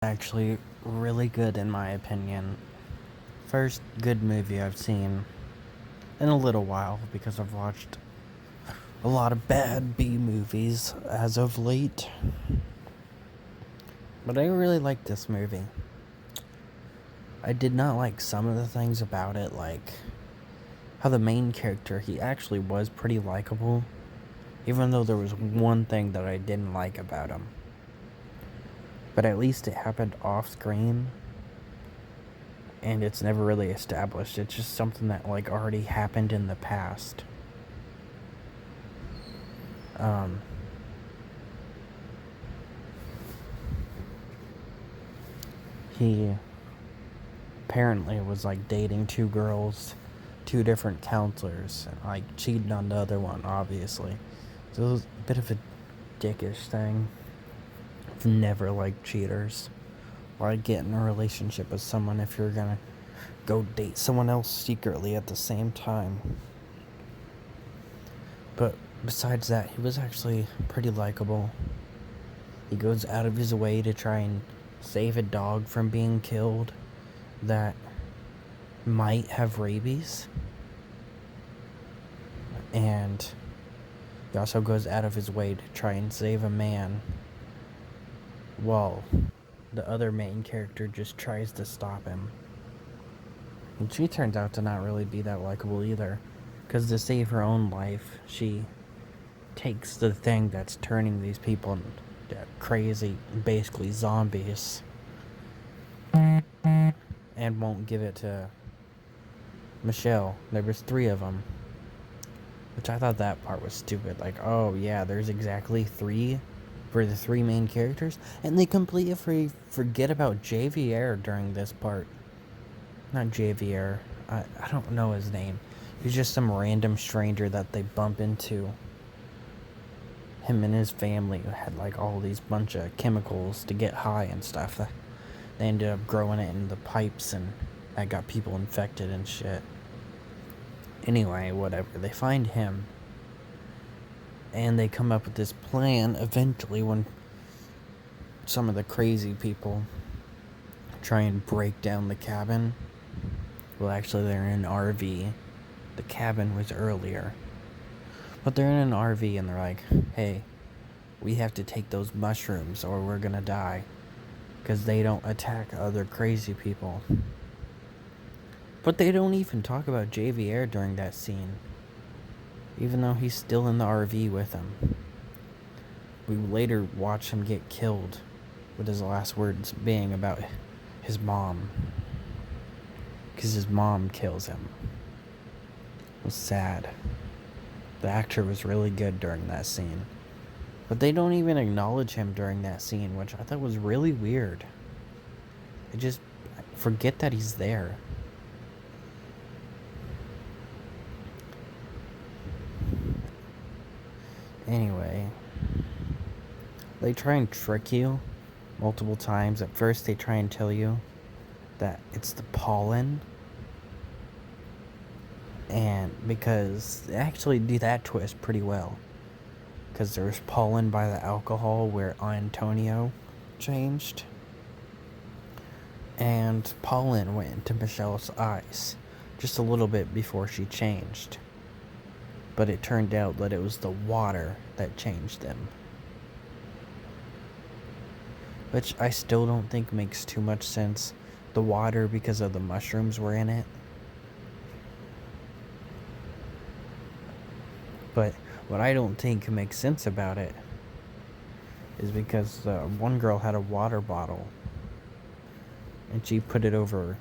Actually really good in my opinion. First good movie I've seen in a little while because I've watched a lot of bad B movies as of late. But I really liked this movie. I did not like some of the things about it, like how the main character, he actually was pretty likable, even though there was one thing that I didn't like about him. But at least it happened off screen and it's never really established. It's just something that like already happened in the past. Um, he apparently was like dating two girls, two different counselors, and like cheating on the other one, obviously. So it was a bit of a dickish thing. I've never liked cheaters. Why get in a relationship with someone if you're gonna go date someone else secretly at the same time? But besides that, he was actually pretty likable. He goes out of his way to try and save a dog from being killed that might have rabies. And he also goes out of his way to try and save a man while the other main character just tries to stop him. And she turns out to not really be that likable either, because to save her own life, she takes the thing that's turning these people into crazy, basically zombies, and won't give it to Michelle. There was 3 of them, which I thought that part was stupid. Like, oh yeah, there's exactly 3 for the 3 main characters, and they completely forget about JVR during this part. Not JVR. I don't know his name. He's just some random stranger that they bump into. Him and his family had like all these bunch of chemicals to get high and stuff. They ended up growing it in the pipes, and that got people infected and shit. Anyway, whatever. They find him, and they come up with this plan eventually when some of the crazy people try and break down the cabin. Well, actually, they're in an RV. The cabin was earlier. But they're in an RV and they're like, hey, we have to take those mushrooms or we're gonna die. Because they don't attack other crazy people. But they don't even talk about JVR during that scene. Even though he's still in the RV with them. We later watch him get killed, with his last words being about his mom. Because his mom kills him. It was sad. The actor was really good during that scene. But they don't even acknowledge him during that scene, which I thought was really weird. They just forget that he's there. Anyway, they try and trick you multiple times. At first, they try and tell you that it's the pollen. And because they actually do that twist pretty well. Because there's pollen by the alcohol where Antonio changed. And pollen went into Michelle's eyes just a little bit before she changed. But it turned out that it was the water that changed them. Which I still don't think makes too much sense. The water because of the mushrooms were in it. But what I don't think makes sense about it is because one girl had a water bottle. And she put it over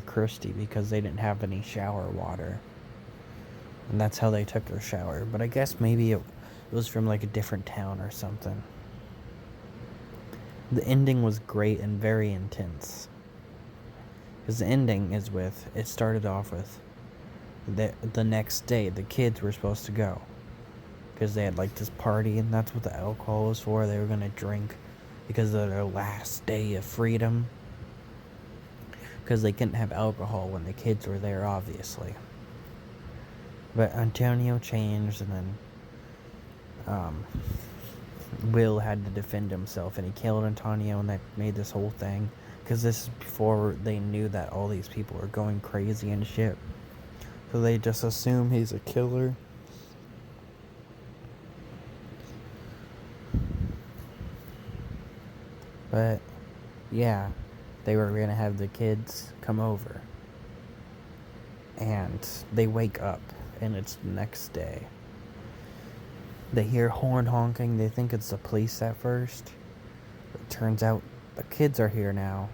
Christy because they didn't have any shower water. And that's how they took their shower. But I guess maybe it was from like a different town or something. The ending was great and very intense. Because the ending is with, it started off with the next day, the kids were supposed to go. Because they had like this party, and that's what the alcohol was for. They were going to drink because of their last day of freedom. Because they couldn't have alcohol when the kids were there, obviously. But Antonio changed, and then Will had to defend himself, and he killed Antonio, and that made this whole thing. Because this is before they knew that all these people are going crazy and shit. So they just assume he's a killer. But, yeah, they were going to have the kids come over. And they wake up, and it's the next day. They hear horn honking. They think it's the police at first. It turns out the kids are here now.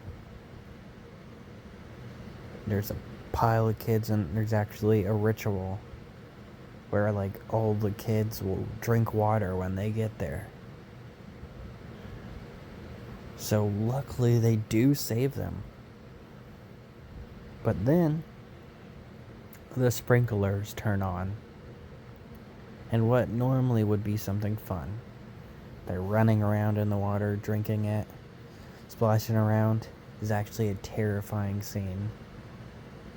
There's a pile of kids, and there's actually a ritual where, like, all the kids will drink water when they get there. So luckily they do save them. But then the sprinklers turn on. And what normally would be something fun, they're running around in the water, drinking it, splashing around, is actually a terrifying scene.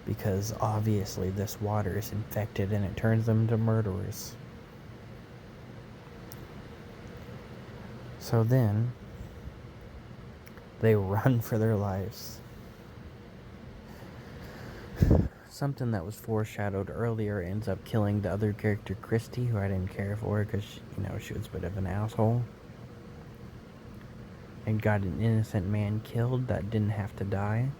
Because obviously this water is infected and it turns them into murderers. So then they run for their lives. Something that was foreshadowed earlier ends up killing the other character, Christy, who I didn't care for because, she was a bit of an asshole. And got an innocent man killed that didn't have to die.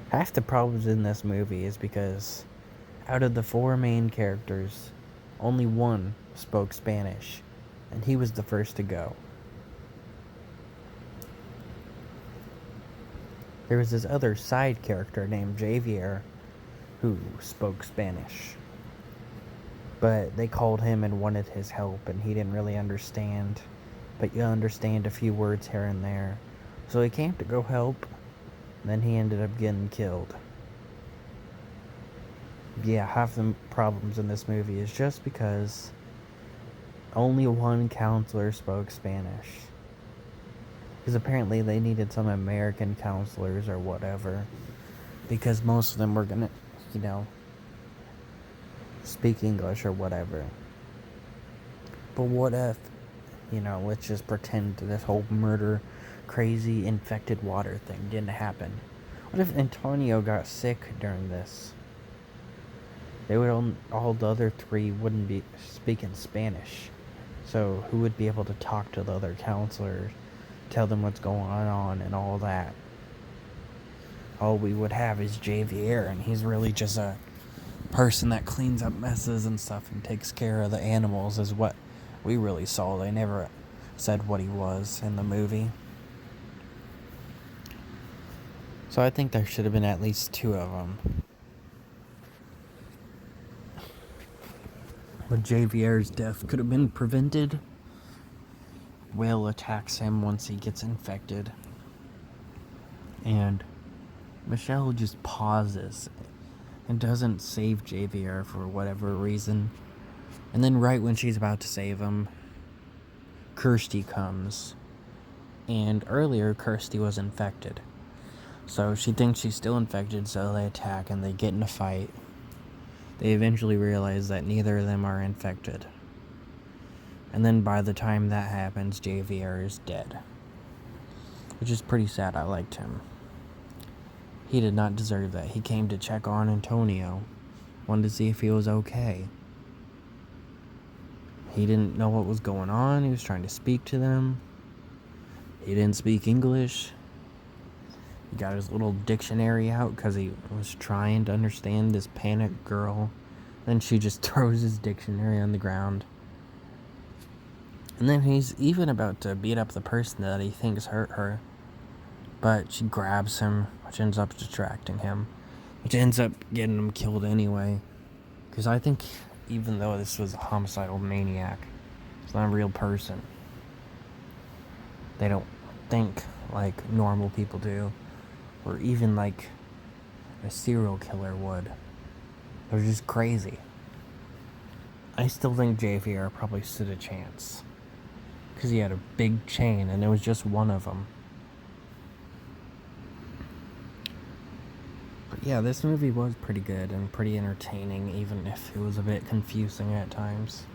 Half the problems in this movie is because out of the 4 main characters, only one spoke Spanish, and he was the first to go. There was this other side character named Javier who spoke Spanish. But they called him and wanted his help, and he didn't really understand. But you understand a few words here and there. So he came to go help, and then he ended up getting killed. Yeah, half the problems in this movie is just because only one counselor spoke Spanish. Because apparently they needed some American counselors or whatever. Because most of them were gonna, speak English or whatever. But what if, let's just pretend this whole murder, crazy, infected water thing didn't happen. What if Antonio got sick during this? They would all the other 3 wouldn't be speaking Spanish. So who would be able to talk to the other counselors? Tell them what's going on and all that. All we would have is Javier, and he's really just a person that cleans up messes and stuff and takes care of the animals, is what we really saw. They never said what he was in the movie. So I think there should have been at least 2 of them. But Javier's death could have been prevented. Will attacks him once he gets infected. And Michelle just pauses and doesn't save Javier for whatever reason. And then right when she's about to save him, Kirsty comes. And earlier, Kirsty was infected. So she thinks she's still infected, so they attack and they get in a fight. They eventually realize that neither of them are infected. And then by the time that happens, Javier is dead. Which is pretty sad. I liked him. He did not deserve that. He came to check on Antonio. Wanted to see if he was okay. He didn't know what was going on. He was trying to speak to them. He didn't speak English. He got his little dictionary out because he was trying to understand this panicked girl. Then she just throws his dictionary on the ground. And then he's even about to beat up the person that he thinks hurt her. But she grabs him, which ends up distracting him. Which ends up getting him killed anyway. Because I think even though this was a homicidal maniac, it's not a real person. They don't think like normal people do. Or even like a serial killer would. They're just crazy. I still think Javier probably stood a chance. Because he had a big chain and there was just one of them. But yeah, this movie was pretty good and pretty entertaining, even if it was a bit confusing at times.